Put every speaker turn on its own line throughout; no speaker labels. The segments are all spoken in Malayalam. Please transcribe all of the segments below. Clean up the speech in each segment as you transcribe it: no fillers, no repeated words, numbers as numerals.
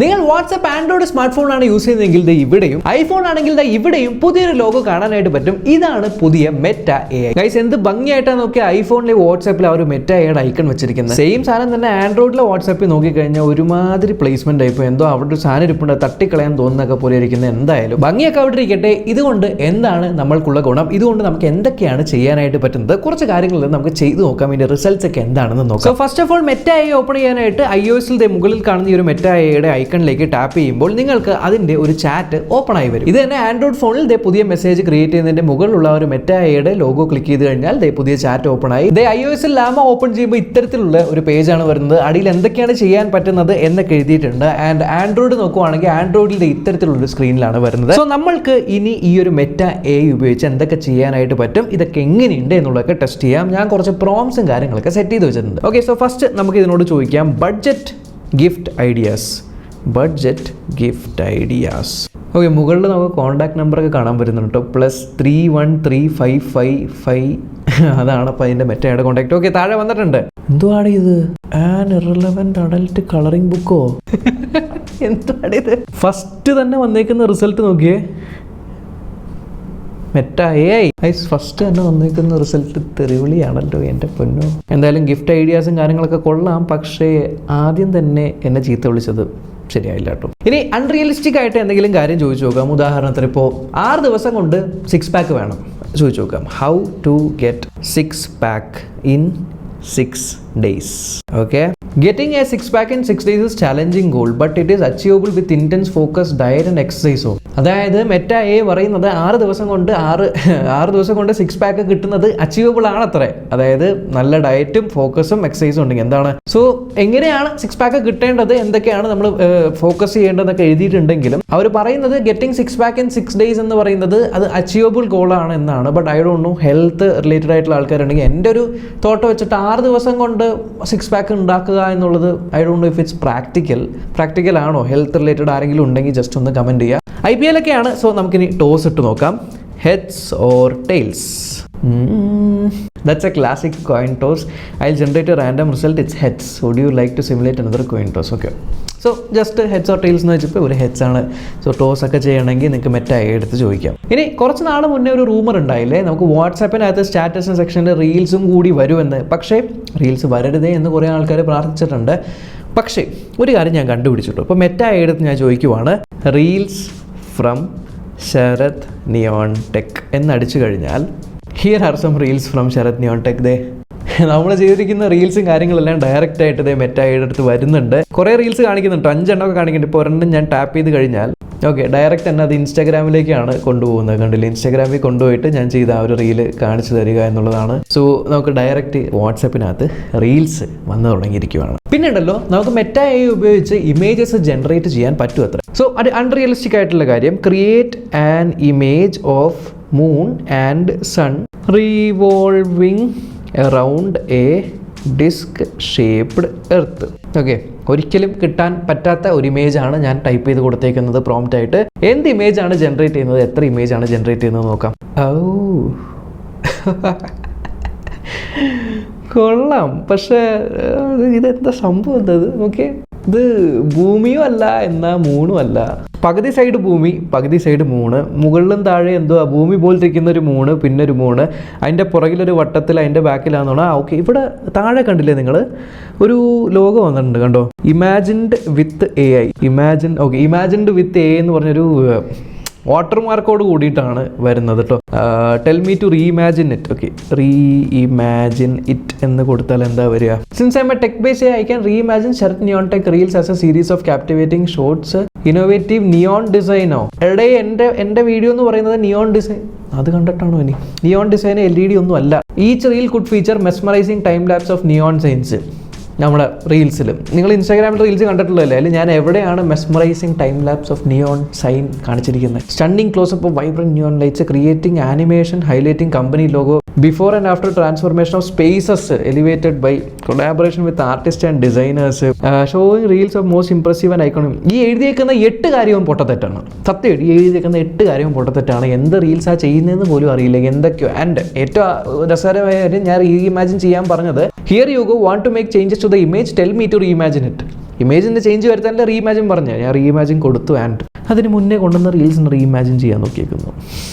നിങ്ങൾ വാട്സ്ആപ്പ് ആൻഡ്രോയിഡ് സ്മാർട്ട് ഫോൺ ആണ് യൂസ് ചെയ്യുന്നതെങ്കിൽ ഇവിടെയും ഐഫോൺ ആണെങ്കിൽ ഇവിടെയും പുതിയൊരു ലോഗോ കാണാനായിട്ട് പറ്റും. ഇതാണ് പുതിയ മെറ്റ AI. ഗൈസ്, എന്ത് ഭംഗിയായിട്ടാണ് നോക്കിയ ഐഫോണിലെ വാട്സ്ആപ്പിൽ ആ ഒരു മെറ്റ AI ഐക്കൺ വെച്ചിരിക്കുന്നത്. സെയിം സാധനം തന്നെ ആൻഡ്രോയിഡിലെ വാട്സ്ആപ്പിൽ നോക്കിക്കഴിഞ്ഞാൽ ഒരുമാതിരി പ്ലേസ്മെന്റ് ആയിപ്പോ എന്തോ അവിടെ ഒരു സാധനം ഇരിപ്പുണ്ട്, തട്ടിക്കളയാൻ തോന്നുന്നൊക്കെ പോലെ ഇരിക്കുന്നത്. എന്തായാലും ഭംഗിയൊക്കെ അവിടെ ഇരിക്കട്ടെ. ഇതുകൊണ്ട് എന്താണ് നമ്മൾക്കുള്ള ഗുണം, ഇതുകൊണ്ട് നമുക്ക് എന്തൊക്കെയാണ് ചെയ്യാനായിട്ട് പറ്റുന്നത്, കുറച്ച് കാര്യങ്ങളിൽ നമുക്ക് ചെയ്തു നോക്കാം. ഇതിന്റെ റിസൾട്ട്സ് ഒക്കെ എന്താണെന്ന് നോക്കാം. So first of all Meta AI open ചെയ്യാനായിട്ട് iOS-ൽ മുകളിൽ കാണുന്ന ഈ ഒരു മെറ്റ AI ഐക്കണിലേക്ക് ടാപ്പ് ചെയ്യുമ്പോൾ നിങ്ങൾക്ക് അതിന്റെ ഒരു ചാറ്റ് ഓപ്പൺ ആയി വരും. ഇത് തന്നെ ആൻഡ്രോയിഡ് ഫോണിൽ പുതിയ മെസ്സേജ് ക്രിയേറ്റ് ചെയ്യുന്നതിന്റെ മുകളിലുള്ള ഒരു മെറ്റ AIയുടെ ലോഗോ ക്ലിക്ക് ചെയ്ത് കഴിഞ്ഞാൽ പുതിയ ചാറ്റ് ഓപ്പൺ ആയി. iOS-ൽ ലാമ ഓപ്പൺ ചെയ്യുമ്പോൾ ഇത്തരത്തിലുള്ള ഒരു പേജ് ആണ് വരുന്നത്. അടിയിൽ എന്തൊക്കെയാണ് ചെയ്യാൻ പറ്റുന്നത് എന്നൊക്കെ എഴുതിയിട്ടുണ്ട്. ആൻഡ് ആൻഡ്രോയിഡ് നോക്കുവാണെങ്കിൽ ആൻഡ്രോയിഡിൽ ഇത്തരത്തിലുള്ള ഒരു സ്ക്രീനിലാണ് വരുന്നത്. സോ നമ്മൾക്ക് ഇനി ഈ ഒരു മെറ്റ AI ഉപയോഗിച്ച് എന്തൊക്കെ ചെയ്യാനായിട്ട് പറ്റും, ഇതൊക്കെ എങ്ങനെയുണ്ട് എന്നുള്ളതൊക്കെ ടെസ്റ്റ് ചെയ്യാം. ഞാൻ കുറച്ച് പ്രോംസും കാര്യങ്ങളൊക്കെ സെറ്റ് ചെയ്ത് വെച്ചിട്ടുണ്ട്. ഓക്കെ, സോ ഫസ്റ്റ് നമുക്ക് ഇതിനോട് ചോദിക്കാം ബഡ്ജറ്റ് ഗിഫ്റ്റ് ഐഡിയാസ്. ഓക്കെ, മുകളിൽ നമുക്ക് കോൺടാക്ട് നമ്പറൊക്കെ കാണാൻ പറ്റുന്നുണ്ട്. +313555 അതാണ് അപ്പോൾ അതിൻ്റെ മെറ്റയുടെ കോൺടാക്ട്. ഓക്കെ, താഴെ വന്നിട്ടുണ്ട്. എന്തുവാണ് ഇത്? ആൻ ഇറലവന്റ് അഡൽട്ട് കളറിംഗ് ബുക്കോ? എന്തുവാണ് ഇത്? ഫസ്റ്റ് തന്നെ വന്നേക്കുന്ന റിസൾട്ട് നോക്കിയേ, മെറ്റ AI. ഫസ്റ്റ് തന്നെ വന്നേക്കുന്ന റിസൾട്ട് തെറിവിളിയാണല്ലോ എൻ്റെ പൊന്നോ. എന്തായാലും ഗിഫ്റ്റ് ഐഡിയാസും കാര്യങ്ങളൊക്കെ കൊള്ളാം, പക്ഷേ ആദ്യം തന്നെ എന്നെ ചീത്ത വിളിച്ചത് ശരിയായില്ല കേട്ടോ. ഇനി അൺറിയലിസ്റ്റിക് ആയിട്ട് എന്തെങ്കിലും കാര്യം ചോദിച്ചു നോക്കാം. ഉദാഹരണത്തിന് ഇപ്പോൾ 6 ദിവസം കൊണ്ട് 6 പാക്ക് വേണം, ചോദിച്ചു നോക്കാം. How to get 6 pack in 6 days. Okay, getting a 6 pack in 6 days is challenging goal, but it is achievable with intense focus, diet and exercise. അതായത് മെറ്റ AI പറയുന്നത് 6 ദിവസം കൊണ്ട് 6 പാക്ക് കിട്ടുന്നത് അച്ചീവബിൾ ആണത്രേ. അതായത് നല്ല ഡയറ്റും ഫോക്കസും എക്സസൈസും ഉണ്ടെങ്കിൽ. എന്താണ് സോ എങ്ങനെയാണ് 6 പാക്ക് കിട്ടേണ്ടത്, എന്തൊക്കെയാണ് നമ്മൾ ഫോക്കസ് ചെയ്യേണ്ടതെന്നൊക്കെ എഴുതിയിട്ടുണ്ടെങ്കിലും അവർ പറയുന്നത് ഗെറ്റിംഗ് 6 പാക്ക് ഇൻ 6 days എന്ന് പറയുന്നത് അത് അച്ചീവബിൾ ഗോളാണ് എന്നാണ്. But I don't know, health related ആയിട്ടുള്ള ആൾക്കാരുണ്ടെങ്കിൽ എൻ്റെ ഒരു തോട്ട് വെച്ചിട്ട് 6 ദിവസം കൊണ്ട് 6 പാക്ക് ഉണ്ടാക്കുക എന്നുള്ളത് I don't know if it's practical ആണോ. ഹെൽത്ത് റിലേറ്റഡ് ആരെങ്കിലും ഉണ്ടെങ്കിൽ ജസ്റ്റ് ഒന്ന് കമൻറ്റ് ചെയ്യുക. IPL ഒക്കെയാണ്. സോ നമുക്കിനി ടോസ് ഇട്ട് നോക്കാം. Heads or tails? That's a classic coin toss. I'll generate a random result. It's heads. Would you like to simulate another coin toss? Okay. So just heads or tails എന്ന് വെച്ചപ്പോൾ ഒരു ഹെഡ്സ് ആണ്. സോ ടോസ് ഒക്കെ ചെയ്യണമെങ്കിൽ നിങ്ങൾക്ക് മെറ്റ AI എടുത്ത് ചോദിക്കാം. ഇനി കുറച്ച് നാൾ മുന്നേ ഒരു റൂമർ ഉണ്ടായില്ലേ, നമുക്ക് വാട്സാപ്പിനകത്ത് സ്റ്റാറ്റസ് സെക്ഷനിൽ റീൽസും കൂടി വരുമെന്ന്. പക്ഷേ റീൽസ് വരരുതേ എന്ന് കുറേ ആൾക്കാർ പ്രാർത്ഥിച്ചിട്ടുണ്ട്. പക്ഷേ ഒരു കാര്യം ഞാൻ കണ്ടുപിടിച്ചിട്ടു. ഇപ്പോൾ മെറ്റ AI എടുത്ത് ഞാൻ ചോദിക്കുവാണ് reels from Sarath neon tech എന്നടിച്ചു കഴിഞ്ഞാൽ here are some reels from Sarath neon tech. നമ്മൾ ചെയ്തിരിക്കുന്ന റീൽസും കാര്യങ്ങളെല്ലാം ഡയറക്റ്റ് ആയിട്ട് മെറ്റ AI അടുത്ത് വരുന്നുണ്ട്. കുറേ റീൽസ് കാണിക്കുന്നുണ്ട്, 5 എണ്ണമൊക്കെ കാണിക്കുന്നുണ്ട്. ഇപ്പോൾ ഒരെണ്ണം ഞാൻ ടാപ്പ് ചെയ്ത് കഴിഞ്ഞാൽ ഓക്കെ ഡയറക്റ്റ് തന്നെ അത് ഇൻസ്റ്റാഗ്രാമിലേക്കാണ് കൊണ്ടുപോകുന്നത്. കണ്ടില്ല, ഇൻസ്റ്റാഗ്രാമിൽ കൊണ്ടുപോയിട്ട് ഞാൻ ചെയ്ത ആ ഒരു റീല് കാണിച്ചു തരിക എന്നുള്ളതാണ്. സോ നമുക്ക് ഡയറക്റ്റ് വാട്സാപ്പിനകത്ത് റീൽസ് വന്നു തുടങ്ങിയിരിക്കുകയാണ്. പിന്നെ ഉണ്ടല്ലോ, നമുക്ക് മെറ്റ AI ഉപയോഗിച്ച് ഇമേജസ് ജനറേറ്റ് ചെയ്യാൻ പറ്റും അത്ര. സോ അത് അൺറിയലിസ്റ്റിക് ആയിട്ടുള്ള കാര്യം, create an image of moon and sun revolving around a disc shaped earth. Okay, ഒരിക്കലും കിട്ടാൻ പറ്റാത്ത ഒരു ഇമേജാണ് ഞാൻ ടൈപ്പ് ചെയ്ത് കൊടുത്തേക്കുന്നത് പ്രോംപ്റ്റ് ആയിട്ട്. എന്ത് ഇമേജാണ് ജനറേറ്റ് ചെയ്യുന്നത്, എത്ര ഇമേജാണ് ജനറേറ്റ് ചെയ്യുന്നത് നോക്കാം. കൊള്ളാം, പക്ഷേ ഇതെന്താ സംഭവം എന്തത്? ഓക്കെ, ഇത് ഭൂമിയും അല്ല എന്നാ മൂണും അല്ല. പകുതി സൈഡ് ഭൂമി, പകുതി സൈഡ് മൂണ്, മുകളിലും താഴെ എന്തോ ഭൂമി പോലത്തിരിക്കുന്ന ഒരു മൂണ്, പിന്നെ ഒരു മൂണ്, അതിൻ്റെ പുറകിലൊരു വട്ടത്തിൽ അതിൻ്റെ ബാക്കിലാണെന്നാണ്. ഓക്കെ, ഇവിടെ താഴെ കണ്ടില്ലേ നിങ്ങൾ ഒരു ലോഗോ വന്നിട്ടുണ്ട്, കണ്ടോ? Imagined with AI. Imagined with AI എന്ന് പറഞ്ഞൊരു വാട്ടർ മാർക്കോട് കൂടിയിട്ടാണ് വരുന്നത് കേട്ടോ. Tell me to reimagine it. Okay, reimagine it എന്ന് കൊടുത്താൽ എന്താ വരിക? Since I'm a tech base AI, I can reimagine Sharath Neon Tech reels as a series of captivating shorts. Innovative neon ഡിസൈനോ? എടേ, എൻ്റെ വീഡിയോ എന്ന് പറയുന്നത് നിയോൺ ഡിസൈൻ, അത് കണ്ടിട്ടാണോ ഇനി? നിയോൺ ഡിസൈൻ LED ഒന്നും അല്ല. Each reel could feature mesmerising time lapse of neon signs. നമ്മുടെ റീൽസിൽ നിങ്ങൾ ഇൻസ്റ്റാഗ്രാമിൽ റീൽസ് കണ്ടിട്ടുള്ളതല്ലേ, അല്ലെങ്കിൽ ഞാൻ എവിടെയാണ് mesmerising time lapse of neon sign കാണിച്ചിരിക്കുന്നത്? Stunning close up of vibrant neon lights, creating animation highlighting company logo, before and after transformation of spaces elevated by collaboration with artist and designers, showing reels of most impressive and iconic. ഈ എഴുതിയേക്കുന്ന 8 കാര്യവും പൊട്ടത്തെറ്റാണ്. സത്യം, ഈ എഴുതിയേക്കുന്ന 8 കാര്യവും പൊട്ടത്തെറ്റാണ്. എന്ത് റീൽസാണ് ചെയ്യുന്നതെന്ന് പോലും അറിയില്ല, എന്തൊക്കെയോ. ആൻഡ് ഏറ്റവും രസകരമായ കാര്യം, ഞാൻ റീഇമാജിൻ ചെയ്യാൻ പറഞ്ഞത് here you go, want to make changes to the image, tell me to reimagine it. ഇമേജിൻ്റെ ചേഞ്ച് വരുത്താനല്ലേ റീഇമാജിൻ പറഞ്ഞത്. ഞാൻ റീഇമാജിൻ കൊടുത്തു ആൻഡ് അതിന് മുന്നേ കൊണ്ടുവന്ന റീൽസിന് റീഇമാജിൻ ചെയ്യാൻ നോക്കിയേക്കുന്നു.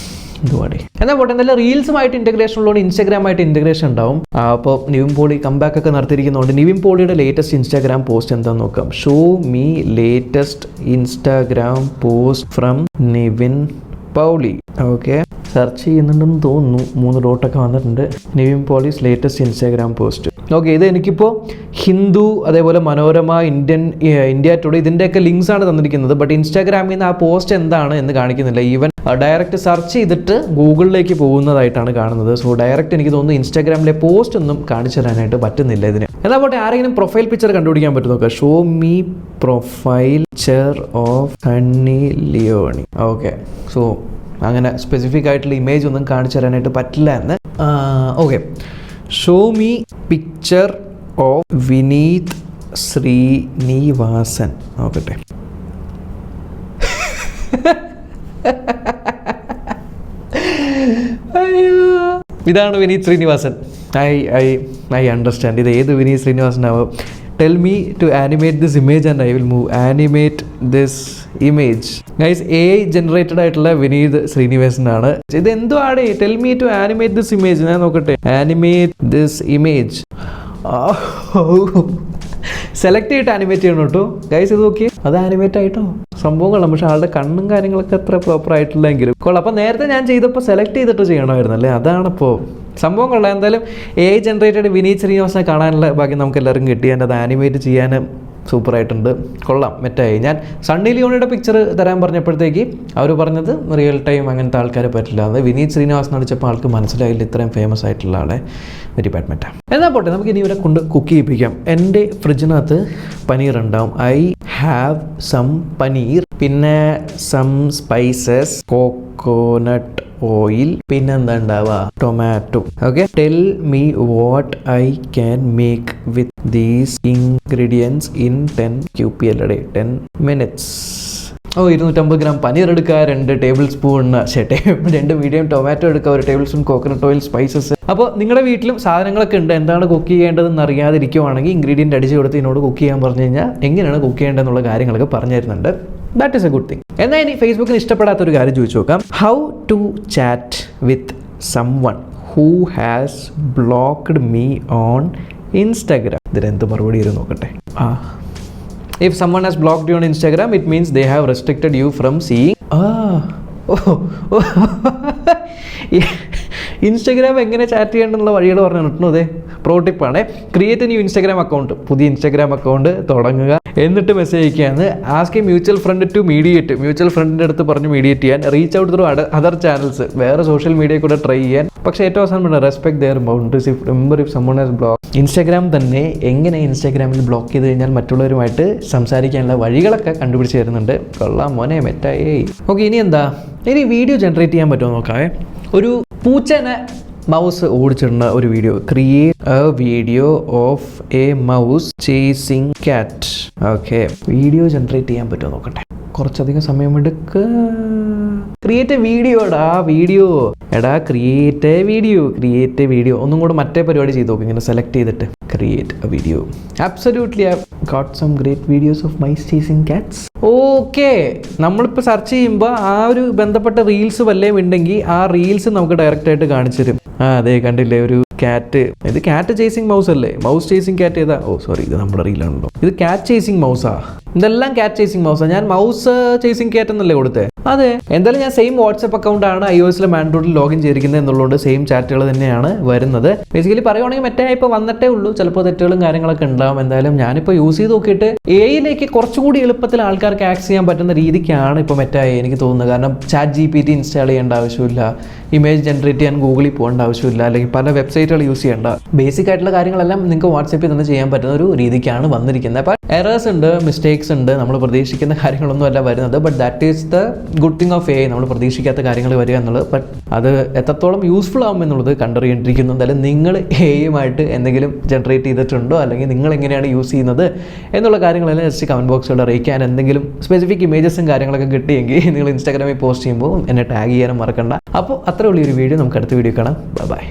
എന്തുവാടേ എന്നാൽ പോട്ടെ. എന്തായാലും റീൽസുമായിട്ട് ഇൻറ്റഗ്രേഷൻ ഉള്ളതുകൊണ്ട് ഇൻസ്റ്റാഗ്രാമായിട്ട് ഇൻറ്റഗ്രേഷൻ ഉണ്ടാവും. അപ്പോൾ നിവിൻ പോളി കംബാക്ക് ഒക്കെ നടത്തിയിരിക്കുന്നതുകൊണ്ട് നിവിൻ പോളിയുടെ ലേറ്റസ്റ്റ് ഇൻസ്റ്റാഗ്രാം പോസ്റ്റ് എന്താണെന്ന് നോക്കാം. Show me latest Instagram post from Nivin Pauly. Okay, search ചെയ്യുന്നുണ്ടെന്ന് തോന്നുന്നു. 3 ഡോട്ടൊക്കെ വന്നിട്ടുണ്ട്. നിവിൻ പോളീസ് ലേറ്റസ്റ്റ് ഇൻസ്റ്റാഗ്രാം പോസ്റ്റ്. ഓക്കെ, ഇത് എനിക്കിപ്പോൾ ഹിന്ദു, അതേപോലെ മനോരമ, ഇന്ത്യ ടുഡേ ഇതിൻ്റെയൊക്കെ ലിങ്ക്സ് ആണ് തന്നിരിക്കുന്നത്. ബട്ട് ഇൻസ്റ്റാഗ്രാമിൽ നിന്ന് ആ പോസ്റ്റ് എന്താണ് എന്ന് കാണിക്കുന്നില്ല. ഈവൻ ഡയറക്റ്റ് സെർച്ച് ചെയ്തിട്ട് ഗൂഗിളിലേക്ക് പോകുന്നതായിട്ടാണ് കാണുന്നത്. സോ ഡയറക്റ്റ് എനിക്ക് തോന്നുന്നു ഇൻസ്റ്റാഗ്രാമിലെ പോസ്റ്റ് ഒന്നും കാണിച്ചു തരാനായിട്ട് പറ്റുന്നില്ല ഇതിന്. എന്നാൽ പോട്ടെ, ആരെങ്കിലും പ്രൊഫൈൽ പിക്ചർ കണ്ടുപിടിക്കാൻ പറ്റും നോക്കാം. Show me profile picture of Sunny Leone. Okay, so അങ്ങനെ സ്പെസിഫിക് ആയിട്ടുള്ള ഇമേജ് ഒന്നും കാണിച്ചു തരാനായിട്ട് പറ്റില്ല എന്ന്. Okay, show me picture of Vineeth Sreenivasan. നോക്കട്ടെ. അയ്യോ, ഇതാണ് വിനീത് ശ്രീനിവാസൻ. I understand. ഇത് ഏത് വിനീത് ശ്രീനിവാസൻ ആവും? Tell me to animate this image and I will move. Animate this image. Guys, AI generated ആയിട്ടുള്ള വിനീത് ശ്രീനിവാസൻ ആണ്. ഇത് എന്തോ ആണ്? Tell me to animate this image. ഞാൻ നോക്കട്ടെ. Animate this image. സെലക്ട് ചെയ്തിട്ട് ആനിമേറ്റ് ചെയ്യണം കേട്ടോ ഗൈസ്. ഇത് നോക്കി, അത് ആനിമേറ്റ് ആയിട്ടോ സംഭവം കൊള്ളാം. പക്ഷെ ആളുടെ കണ്ണും കാര്യങ്ങളൊക്കെ അത്ര പ്രോപ്പർ ആയിട്ടില്ലെങ്കിലും കൊള്ളാം. അപ്പോൾ നേരത്തെ ഞാൻ ചെയ്തപ്പോൾ സെലക്ട് ചെയ്തിട്ട് ചെയ്യണമായിരുന്നല്ലേ, അതാണിപ്പോൾ സംഭവം കൊള്ളാം. എന്തായാലും AI ജനറേറ്റഡ് വിനീത് ശ്രീനിവാസനെ കാണാനുള്ള ഭാഗ്യം നമുക്ക് എല്ലാവർക്കും കിട്ടി. എൻ്റെ അത് ആനിമേറ്റ് ചെയ്യാൻ സൂപ്പറായിട്ടുണ്ട്, കൊള്ളാം. മെറ്റായി. ഞാൻ സണ്ണി ലിയോണിയുടെ പിക്ചർ തരാൻ പറഞ്ഞപ്പോഴത്തേക്ക് അവർ പറഞ്ഞത് റിയൽ ടൈം അങ്ങനത്തെ ആൾക്കാരെ പറ്റില്ല. അത് വിനീത് ശ്രീനിവാസൻ അടിച്ചപ്പോൾ ആൾക്ക് മനസ്സിലായില്ല ഇത്രയും ഫേമസ് ആയിട്ടുള്ള ആളെ. Very bad Meta. എന്നാൽ പോട്ടെ, നമുക്ക് ഇനി ഇവരെ കൊണ്ട് കുക്ക് ചെയ്യിപ്പിക്കാം. എൻ്റെ ഫ്രിഡ്ജിനകത്ത് പനീർ ഉണ്ടാവും. ഐ ഹാവ് സം പനീർ, പിന്നെ സം സ്പൈസസ്, കോക്കോനട്ട് ഓയിൽ, പിന്നെന്താ ഉണ്ടാവുക, tomato. Okay, tell me what I can make with these ingredients in 10 QPL 10 minutes. 250 gram paneer എടുക്കുക, 2 ടേബിൾ സ്പൂൺ 2 മീഡിയം ടൊമാറ്റോ എടുക്കുക, 1 table spoon coconut oil, spices. അപ്പോൾ നിങ്ങളുടെ വീട്ടിലും സാധനങ്ങളൊക്കെ ഉണ്ട്. എന്താണ് കുക്ക് ചെയ്യേണ്ടതെന്ന് അറിയാതിരിക്കുവാണെങ്കിൽ ഇൻഗ്രീഡിയൻറ്റ് അടിച്ച് കൊടുത്ത് ഇതിനോട് കുക്ക് ചെയ്യാൻ പറഞ്ഞു കഴിഞ്ഞാൽ എങ്ങനെയാണ് കുക്ക് ചെയ്യേണ്ടതെന്നുള്ള കാര്യങ്ങളൊക്കെ പറഞ്ഞു തരുന്നുണ്ട്. That is a good thing. എന്നാൽ ഇനി ഫേസ്ബുക്കിന് ഇഷ്ടപ്പെടാത്തൊരു കാര്യം ചോദിച്ചു നോക്കാം. How to chat with someone who has blocked me on Instagram. ഇതിനെന്ത് മറുപടി വരും നോക്കട്ടെ. If someone has blocked you on Instagram, it means they have restricted you from seeing. Instagram എങ്ങനെ ചാറ്റ് ചെയ്യേണ്ടെന്നുള്ള വഴികൾ പറഞ്ഞു. അതെ, പ്രോ ടിപ്പാണ്. Create new Instagram account. പുതിയ ഇൻസ്റ്റാഗ്രാം അക്കൗണ്ട് തുടങ്ങുക, എന്നിട്ട് മെസ്സേജ് അയക്കുകയാണ്. Ask a mutual friend to mediate. Mutual ഫ്രണ്ടിൻ്റെ അടുത്ത് പറഞ്ഞ് മീഡിയേറ്റ് ചെയ്യാൻ. Reach out through other channels, വേറെ സോഷ്യൽ മീഡിയ കൂടെ ട്രൈ ചെയ്യാൻ. പക്ഷേ ഏറ്റവും അവസാനം respect their boundaries. If someone has blocked. Instagram തന്നെ എങ്ങനെ ഇൻസ്റ്റാഗ്രാമിൽ ബ്ലോക്ക് ചെയ്ത് കഴിഞ്ഞാൽ മറ്റുള്ളവരുമായിട്ട് സംസാരിക്കാനുള്ള വഴികളൊക്കെ കണ്ടുപിടിച്ച് തരുന്നുണ്ട്. കൊള്ളാം മോനെ, മെറ്റായി. ഓക്കെ, ഇനി എന്താ, ഇനി വീഡിയോ ജനറേറ്റ് ചെയ്യാൻ പറ്റുമോ നോക്കാവേ. ഒരു പൂച്ചനെ മൗസ് ഓടിച്ചിടുന്ന ഒരു video. Create a video of a mouse chasing cat. Okay, video generate ചെയ്യാൻ പറ്റുമോ നോക്കട്ടെ. കുറച്ചധികം സമയമെടുക്കുക. ക്രിയേറ്റ് വീഡിയോ ക്രിയേറ്റ് വീഡിയോ ഒന്നും കൂടെ മറ്റേ പരിപാടി ചെയ്ത് നോക്കും. ഇങ്ങനെ സെലക്ട് ചെയ്തിട്ട് create a video. Absolutely I got some great videos of mice chasing cats. Okay, നമ്മളിപ്പോൾ സെർച്ച് ചെയ്യുമ്പോൾ ആ ഒരു ബന്ധപ്പെട്ട റീൽസ് വല്ലതും ഉണ്ടെങ്കിൽ ആ റീൽസ് നമുക്ക് ഡയറക്റ്റ് ആയിട്ട് കാണിച്ചു തരും. അതെ, കണ്ടില്ലേ, ഒരു കാറ്റ്. ഇത് കാറ്റ് ചേസിങ് മൗസ് അല്ലേ? മൗസ് ചേസിങ് കാറ്റ് ഏതാ? സോറി, ഇത് നമ്മുടെ റീലാണല്ലോ. ഇത് കാറ്റ് ചേസിങ് മൗസാ. ഇതെല്ലാം കാറ്റ് ചേസിങ് മൗസാ. ഞാൻ മൗസ് ചേസിങ് കാറ്റ് എന്നല്ലേ കൊടുത്തേ? അതെ. എന്തായാലും ഞാൻ സെയിം വാട്സ്ആപ്പ് അക്കൗണ്ടാണ് iOS-ലും ആൻഡ്രോയിഡിൽ ലോഗിൻ ചെയ്തിരിക്കുന്നത് എന്നുള്ളതുകൊണ്ട് സെയിം ചാറ്റുകൾ തന്നെയാണ് വരുന്നത്. ബേസിക്കലി പറയുവാണെങ്കിൽ മറ്റേ ഇപ്പോൾ വന്നിട്ടേ ഉള്ളൂ. ചിലപ്പോൾ തെറ്റുകളും കാര്യങ്ങളൊക്കെ ഉണ്ടാവും. എന്തായാലും ഞാനിപ്പോൾ യൂസ് ചെയ്ത് നോക്കിയിട്ട് AI-യിലേക്ക് കുറച്ചുകൂടി എളുപ്പത്തിൽ ആൾക്കാർക്ക് ആക്സസ് ചെയ്യാൻ പറ്റുന്ന രീതിക്കാണ് ഇപ്പോൾ മറ്റേ എനിക്ക് തോന്നുന്നത്. കാരണം ChatGPT ഇൻസ്റ്റാൾ ചെയ്യേണ്ട ആവശ്യമില്ല, ഇമേജ് ജനറേറ്റ് ചെയ്യാൻ ഗൂഗിളിൽ പോകേണ്ട ആവശ്യമില്ല, അല്ലെങ്കിൽ പല വെബ്സൈറ്റുകൾ യൂസ് ചെയ്യേണ്ട. ബേസിക് ആയിട്ടുള്ള കാര്യങ്ങളെല്ലാം നിങ്ങൾക്ക് വാട്സാപ്പിൽ തന്നെ ചെയ്യാൻ പറ്റുന്ന ഒരു രീതിക്കാണ് വന്നിരിക്കുന്നത്. അപ്പോൾ എറേഴ്സ് ഉണ്ട്, മിസ്റ്റേക്സ് ഉണ്ട്, നമ്മൾ പ്രതീക്ഷിക്കുന്ന കാര്യങ്ങളൊന്നും അല്ല വരുന്നത്. But that is the good thing of AI. നമ്മൾ പ്രതീക്ഷിക്കാത്ത കാര്യങ്ങൾ വരിക എന്നുള്ളത്. ബട്ട് അത് എത്രത്തോളം യൂസ്ഫുൾ ആകും എന്നുള്ളത് കണ്ടറിയേണ്ടിയിരിക്കുന്നു. എന്തായാലും നിങ്ങൾ AI-യുമായിട്ട് എന്തെങ്കിലും ജനറേറ്റ് ചെയ്തിട്ടുണ്ടോ, അല്ലെങ്കിൽ നിങ്ങൾ എങ്ങനെയാണ് യൂസ് ചെയ്യുന്നത് എന്നുള്ള കാര്യങ്ങളെല്ലാം ജസ്റ്റ് കമൻറ്റ് ബോക്സിലൂടെ അറിയിക്കാൻ. എന്തെങ്കിലും സ്പെസിഫിക് ഇമേജസും കാര്യങ്ങളൊക്കെ കിട്ടിയെങ്കിൽ നിങ്ങൾ ഇൻസ്റ്റാഗ്രാമിൽ പോസ്റ്റ് ചെയ്യുമ്പോൾ എന്നെ ടാഗ് ചെയ്യാനും മറക്കണ്ട. അപ്പോൾ അത്ര ഉള്ള ഒരു വീഡിയോ നമുക്ക് അടുത്ത വീഡിയോ കാണാം. ബൈ.